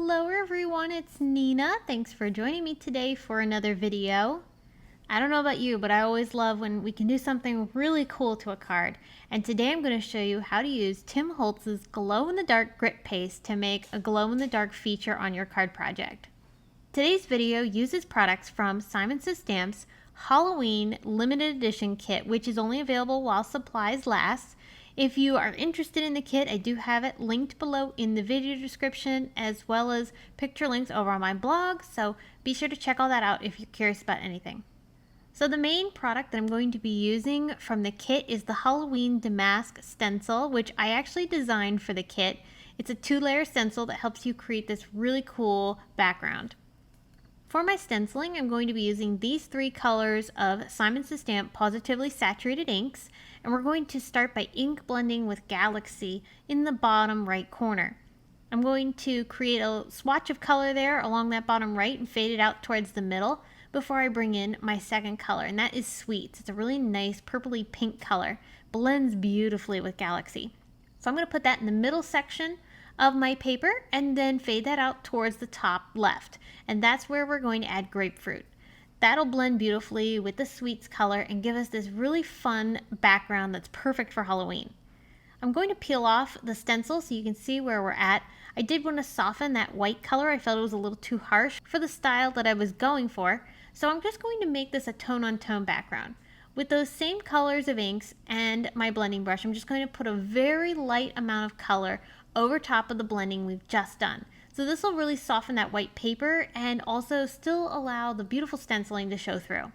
Hello everyone, it's Nina. Thanks for joining me today for another video. I don't know about you, but I always love when we can do something really cool to a card. And today I'm going to show you how to use Tim Holtz's glow-in-the-dark grit paste to make a glow-in-the-dark feature on your card project. Today's video uses products from Simon Says Stamp's Halloween limited edition kit, which is only available while supplies last. If you are interested in the kit, I do have it linked below in the video description, as well as picture links over on my blog, so be sure to check all that out if you're curious about anything. So the main product that I'm going to be using from the kit is the Halloween Damask stencil, which I actually designed for the kit. It's a 2-layer stencil that helps you create this really cool background. For my stenciling, I'm going to be using these 3 colors of Simon Says Stamp Positively Saturated inks, and we're going to start by ink blending with Galaxy in the bottom right corner. I'm going to create a swatch of color there along that bottom right and fade it out towards the middle before I bring in my second color, and that is Sweets. It's a really nice purpley pink color, blends beautifully with Galaxy. So I'm going to put that in the middle section of my paper and then fade that out towards the top left, and that's where we're going to add Grapefruit. That'll blend beautifully with the Sweets color and give us this really fun background that's perfect for Halloween. I'm going to peel off the stencil so you can see where we're at. I did want to soften that white color. I felt it was a little too harsh for the style that I was going for, so I'm just going to make this a tone-on-tone background. With those same colors of inks and my blending brush, I'm just going to put a very light amount of color over top of the blending we've just done. So this will really soften that white paper and also still allow the beautiful stenciling to show through.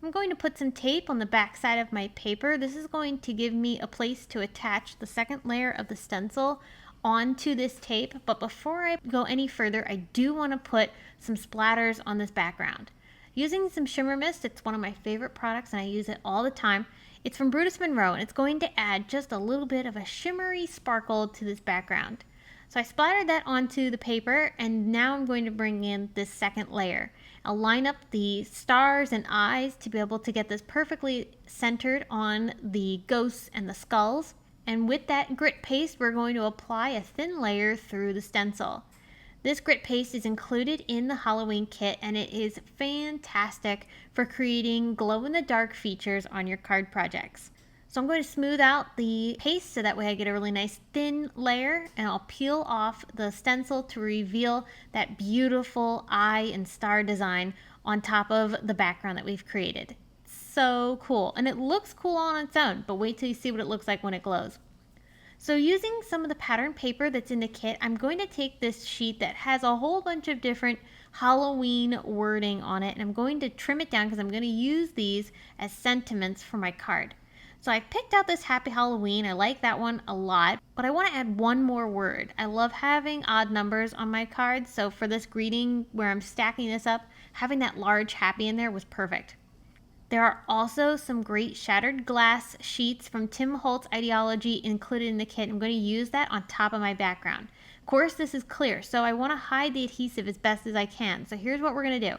I'm going to put some tape on the back side of my paper. This is going to give me a place to attach the second layer of the stencil onto this tape, but before I go any further, I do want to put some splatters on this background. Using some Shimmer Mist, it's one of my favorite products and I use it all the time. It's from Brutus Monroe and it's going to add just a little bit of a shimmery sparkle to this background. So I splattered that onto the paper, and now I'm going to bring in this second layer. I'll line up the stars and eyes to be able to get this perfectly centered on the ghosts and the skulls. And with that grit paste, we're going to apply a thin layer through the stencil. This grit paste is included in the Halloween kit, and it is fantastic for creating glow-in-the-dark features on your card projects. So I'm going to smooth out the paste so that way I get a really nice thin layer, and I'll peel off the stencil to reveal that beautiful eye and star design on top of the background that we've created. So cool, and it looks cool on its own, but wait till you see what it looks like when it glows. So using some of the pattern paper that's in the kit, I'm going to take this sheet that has a whole bunch of different Halloween wording on it, and I'm going to trim it down because I'm going to use these as sentiments for my card. So I picked out this Happy Halloween. I like that one a lot, but I want to add one more word. I love having odd numbers on my cards, so for this greeting where I'm stacking this up, having that large happy in there was perfect. There are also some great shattered glass sheets from Tim Holtz Idea-ology included in the kit. I'm going to use that on top of my background. Of course, this is clear, so I want to hide the adhesive as best as I can. So here's what we're going to do.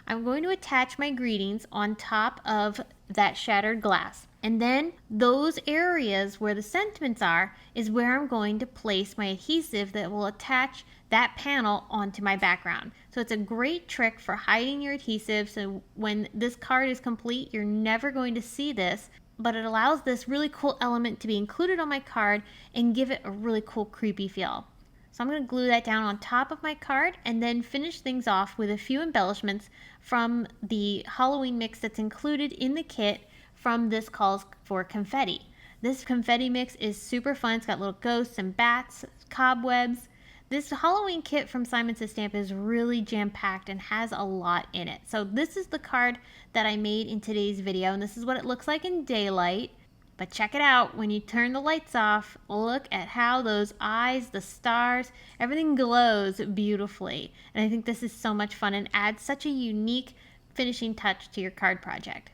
I'm going to attach my greetings on top of that shattered glass. And then those areas where the sentiments are is where I'm going to place my adhesive that will attach that panel onto my background. So it's a great trick for hiding your adhesive, so when this card is complete, you're never going to see this, but it allows this really cool element to be included on my card and give it a really cool creepy feel. So I'm going to glue that down on top of my card and then finish things off with a few embellishments from the Halloween mix that's included in the kit from This Calls for Confetti. This confetti mix is super fun. It's got little ghosts and bats, cobwebs. This Halloween kit from Simon Says Stamp is really jam-packed and has a lot in it. So this is the card that I made in today's video, and this is what it looks like in daylight. But check it out, when you turn the lights off, look at how those eyes, the stars, everything glows beautifully. And I think this is so much fun and adds such a unique finishing touch to your card project.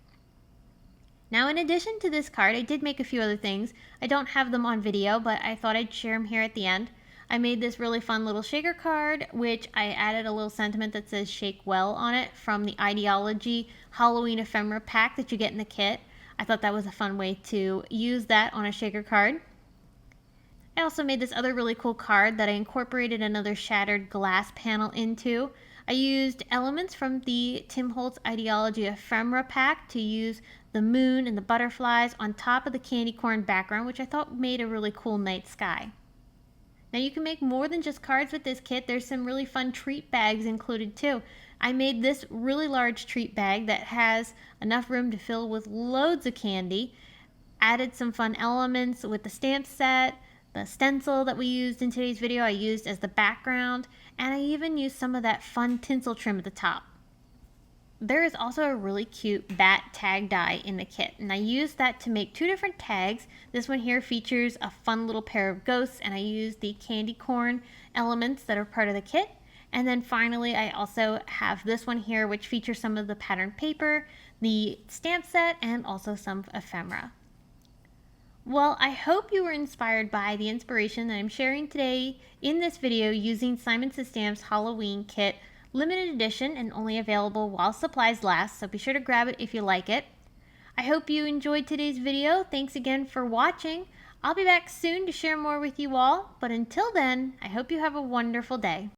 Now, in addition to this card, I did make a few other things. I don't have them on video, but I thought I'd share them here at the end. I made this really fun little shaker card, which I added a little sentiment that says Shake Well on it from the Idea-ology Halloween ephemera pack that you get in the kit. I thought that was a fun way to use that on a shaker card. I also made this other really cool card that I incorporated another shattered glass panel into. I used elements from the Tim Holtz Idea-ology ephemera pack to use the moon and the butterflies on top of the candy corn background, which I thought made a really cool night sky. Now you can make more than just cards with this kit. There's some really fun treat bags included too. I made this really large treat bag that has enough room to fill with loads of candy. Added some fun elements with the stamp set, the stencil that we used in today's video I used as the background, and I even used some of that fun tinsel trim at the top. There is also a really cute bat tag die in the kit, and I used that to make two different tags. This one here features a fun little pair of ghosts, and I used the candy corn elements that are part of the kit. And then finally, I also have this one here, which features some of the patterned paper, the stamp set, and also some ephemera. Well, I hope you were inspired by the inspiration that I'm sharing today in this video using Simon Says Stamp's Halloween kit, limited edition and only available while supplies last, so be sure to grab it if you like it. I hope you enjoyed today's video. Thanks again for watching. I'll be back soon to share more with you all, but until then, I hope you have a wonderful day.